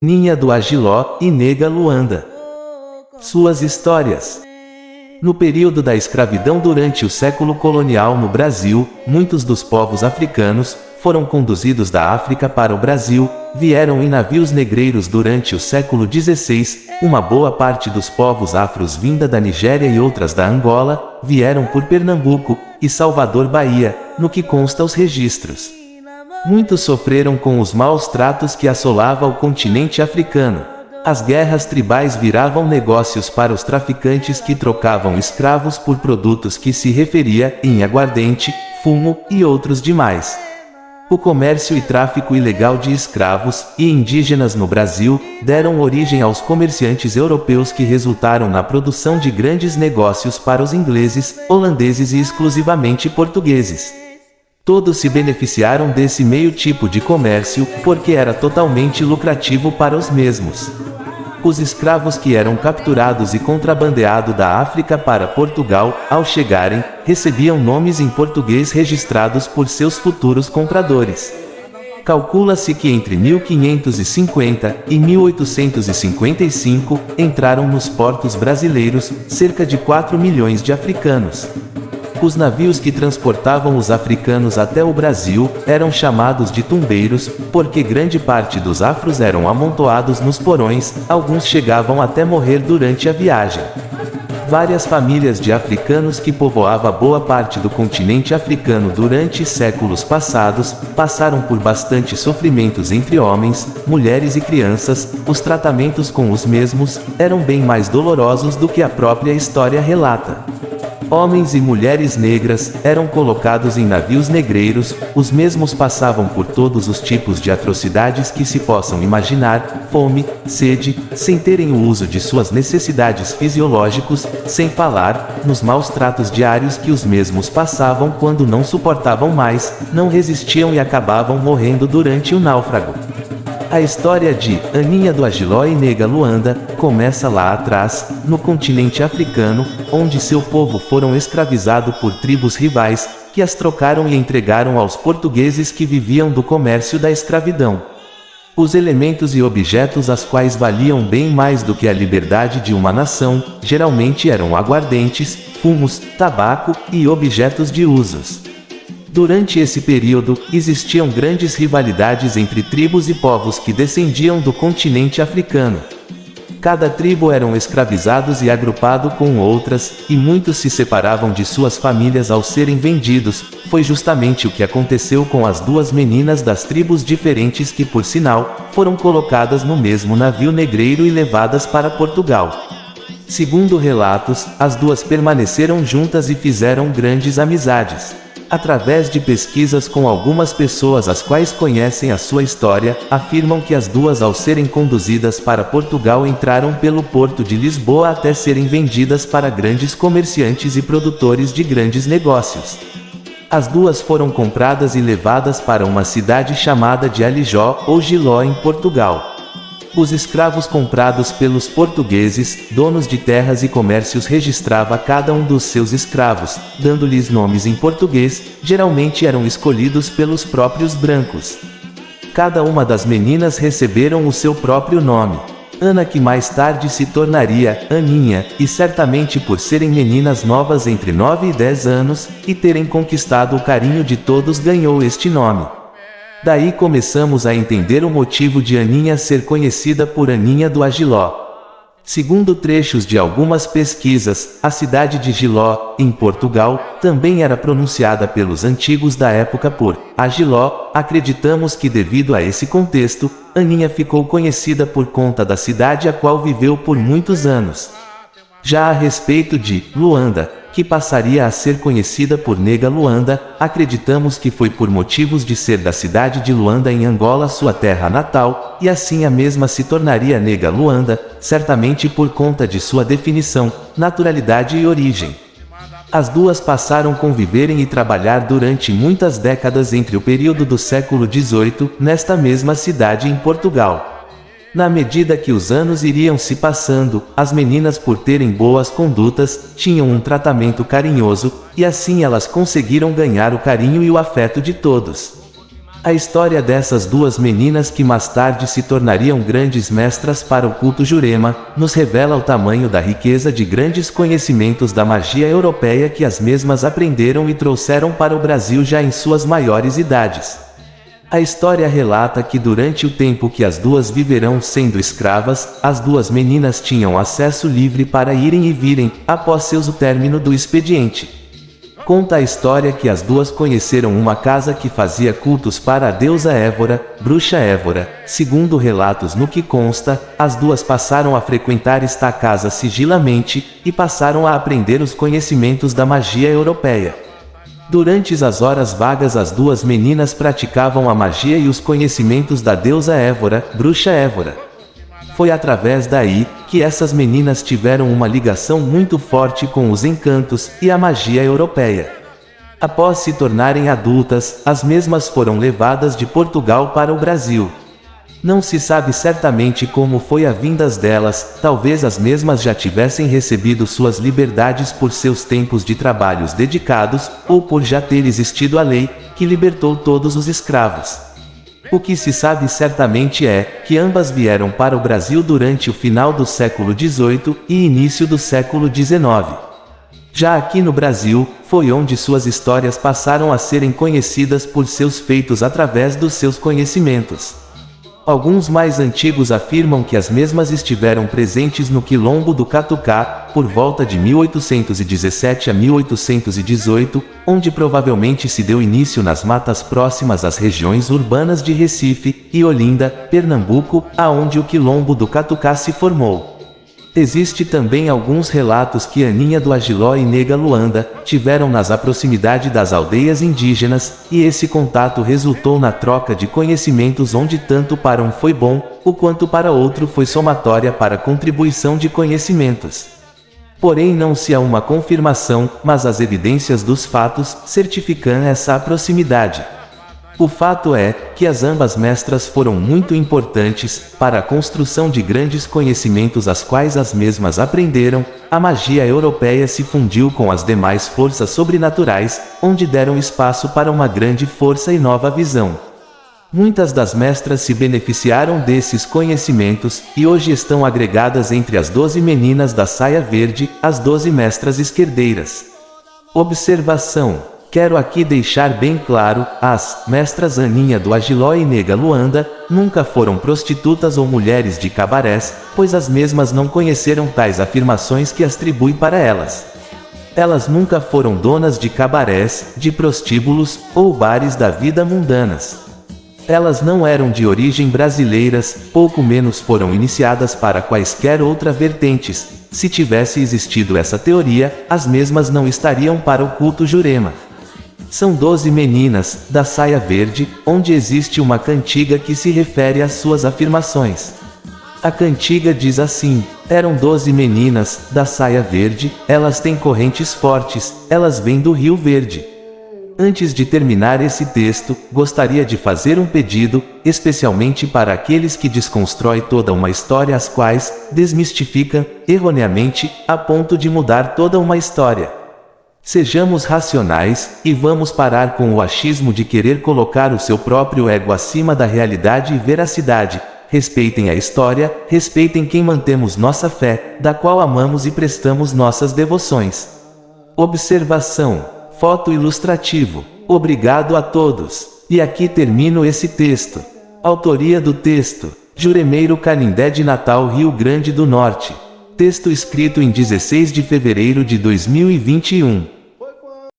Ninha do Agiló e Nega Luanda. Suas histórias. No período da escravidão durante o século colonial no Brasil, muitos dos povos africanos foram conduzidos da África para o Brasil, vieram em navios negreiros durante o século XVI, uma boa parte dos povos afros vinda da Nigéria e outras da Angola, vieram por Pernambuco e Salvador, Bahia, no que consta os registros. Muitos sofreram com os maus tratos que assolava o continente africano. As guerras tribais viravam negócios para os traficantes que trocavam escravos por produtos que se referia em aguardente, fumo e outros demais. O comércio e tráfico ilegal de escravos e indígenas no Brasil deram origem aos comerciantes europeus que resultaram na produção de grandes negócios para os ingleses, holandeses e exclusivamente portugueses. Todos se beneficiaram desse meio tipo de comércio, porque era totalmente lucrativo para os mesmos. Os escravos que eram capturados e contrabandeados da África para Portugal, ao chegarem, recebiam nomes em português registrados por seus futuros compradores. Calcula-se que entre 1550 e 1855, entraram nos portos brasileiros cerca de 4 milhões de africanos. Os navios que transportavam os africanos até o Brasil eram chamados de tumbeiros, porque grande parte dos afros eram amontoados nos porões, alguns chegavam até morrer durante a viagem. Várias famílias de africanos que povoavam boa parte do continente africano durante séculos passados, passaram por bastante sofrimentos entre homens, mulheres e crianças. Os tratamentos com os mesmos eram bem mais dolorosos do que a própria história relata. Homens e mulheres negras eram colocados em navios negreiros, os mesmos passavam por todos os tipos de atrocidades que se possam imaginar, fome, sede, sem terem o uso de suas necessidades fisiológicos, sem falar nos maus tratos diários que os mesmos passavam quando não suportavam mais, não resistiam e acabavam morrendo durante o náufrago. A história de Aninha do Agiló e Nega Luanda começa lá atrás, no continente africano, onde seu povo foram escravizados por tribos rivais, que as trocaram e entregaram aos portugueses que viviam do comércio da escravidão. Os elementos e objetos as quais valiam bem mais do que a liberdade de uma nação, geralmente eram aguardentes, fumos, tabaco e objetos de usos. Durante esse período, existiam grandes rivalidades entre tribos e povos que descendiam do continente africano. Cada tribo eram escravizados e agrupado com outras, e muitos se separavam de suas famílias ao serem vendidos. Foi justamente o que aconteceu com as duas meninas das tribos diferentes que, por sinal, foram colocadas no mesmo navio negreiro e levadas para Portugal. Segundo relatos, as duas permaneceram juntas e fizeram grandes amizades. Através de pesquisas com algumas pessoas as quais conhecem a sua história, afirmam que as duas, ao serem conduzidas para Portugal, entraram pelo porto de Lisboa até serem vendidas para grandes comerciantes e produtores de grandes negócios. As duas foram compradas e levadas para uma cidade chamada de Alijó ou Giló em Portugal. Os escravos comprados pelos portugueses, donos de terras e comércios, registrava cada um dos seus escravos, dando-lhes nomes em português, geralmente eram escolhidos pelos próprios brancos. Cada uma das meninas receberam o seu próprio nome. Ana, que mais tarde se tornaria Aninha, e certamente por serem meninas novas entre 9 e 10 anos, e terem conquistado o carinho de todos, ganhou este nome. Daí começamos a entender o motivo de Aninha ser conhecida por Aninha do Agiló. Segundo trechos de algumas pesquisas, a cidade de Giló, em Portugal, também era pronunciada pelos antigos da época por Agiló. Acreditamos que, devido a esse contexto, Aninha ficou conhecida por conta da cidade a qual viveu por muitos anos. Já a respeito de Luanda, que passaria a ser conhecida por Nega Luanda, acreditamos que foi por motivos de ser da cidade de Luanda em Angola, sua terra natal, e assim a mesma se tornaria Nega Luanda, certamente por conta de sua definição, naturalidade e origem. As duas passaram a conviverem e trabalhar durante muitas décadas entre o período do século XVIII, nesta mesma cidade em Portugal. Na medida que os anos iriam se passando, as meninas, por terem boas condutas, tinham um tratamento carinhoso, e assim elas conseguiram ganhar o carinho e o afeto de todos. A história dessas duas meninas que mais tarde se tornariam grandes mestras para o culto Jurema, nos revela o tamanho da riqueza de grandes conhecimentos da magia europeia que as mesmas aprenderam e trouxeram para o Brasil já em suas maiores idades. A história relata que durante o tempo que as duas viverão sendo escravas, as duas meninas tinham acesso livre para irem e virem, após seu término do expediente. Conta a história que as duas conheceram uma casa que fazia cultos para a deusa Évora, bruxa Évora. Segundo relatos no que consta, as duas passaram a frequentar esta casa sigilamente, e passaram a aprender os conhecimentos da magia europeia. Durante as horas vagas as duas meninas praticavam a magia e os conhecimentos da deusa Évora, bruxa Évora. Foi através daí, que essas meninas tiveram uma ligação muito forte com os encantos e a magia europeia. Após se tornarem adultas, as mesmas foram levadas de Portugal para o Brasil. Não se sabe certamente como foi a vindas delas, talvez as mesmas já tivessem recebido suas liberdades por seus tempos de trabalhos dedicados, ou por já ter existido a lei, que libertou todos os escravos. O que se sabe certamente é, que ambas vieram para o Brasil durante o final do século XVIII, e início do século XIX. Já aqui no Brasil, foi onde suas histórias passaram a serem conhecidas por seus feitos através dos seus conhecimentos. Alguns mais antigos afirmam que as mesmas estiveram presentes no Quilombo do Catucá, por volta de 1817 a 1818, onde provavelmente se deu início nas matas próximas às regiões urbanas de Recife e Olinda, Pernambuco, aonde o Quilombo do Catucá se formou. Existe também alguns relatos que Aninha do Agiló e Nega Luanda tiveram nas proximidades das aldeias indígenas, e esse contato resultou na troca de conhecimentos onde tanto para um foi bom, o quanto para outro foi somatória para a contribuição de conhecimentos. Porém não se há uma confirmação, mas as evidências dos fatos certificam essa proximidade. O fato é, que as ambas mestras foram muito importantes, para a construção de grandes conhecimentos as quais as mesmas aprenderam. A magia europeia se fundiu com as demais forças sobrenaturais, onde deram espaço para uma grande força e nova visão. Muitas das mestras se beneficiaram desses conhecimentos, e hoje estão agregadas entre as 12 meninas da saia verde, as 12 mestras esquerdeiras. Observação: quero aqui deixar bem claro, as mestras Aninha do Agiló e Nega Luanda nunca foram prostitutas ou mulheres de cabarés, pois as mesmas não conheceram tais afirmações que as atribui para elas. Elas nunca foram donas de cabarés, de prostíbulos, ou bares da vida mundanas. Elas não eram de origem brasileiras, pouco menos foram iniciadas para quaisquer outra vertentes. Se tivesse existido essa teoria, as mesmas não estariam para o culto Jurema. São 12 meninas, da saia verde, onde existe uma cantiga que se refere às suas afirmações. A cantiga diz assim: eram 12 meninas, da saia verde, elas têm correntes fortes, elas vêm do Rio Verde. Antes de terminar esse texto, gostaria de fazer um pedido, especialmente para aqueles que desconstroem toda uma história as quais desmistificam, erroneamente, a ponto de mudar toda uma história. Sejamos racionais, e vamos parar com o achismo de querer colocar o seu próprio ego acima da realidade e veracidade. Respeitem a história, respeitem quem mantemos nossa fé, da qual amamos e prestamos nossas devoções. Observação: foto ilustrativo. Obrigado a todos. E aqui termino esse texto. Autoria do texto: Juremeiro Canindé de Natal, Rio Grande do Norte. Texto escrito em 16 de fevereiro de 2021.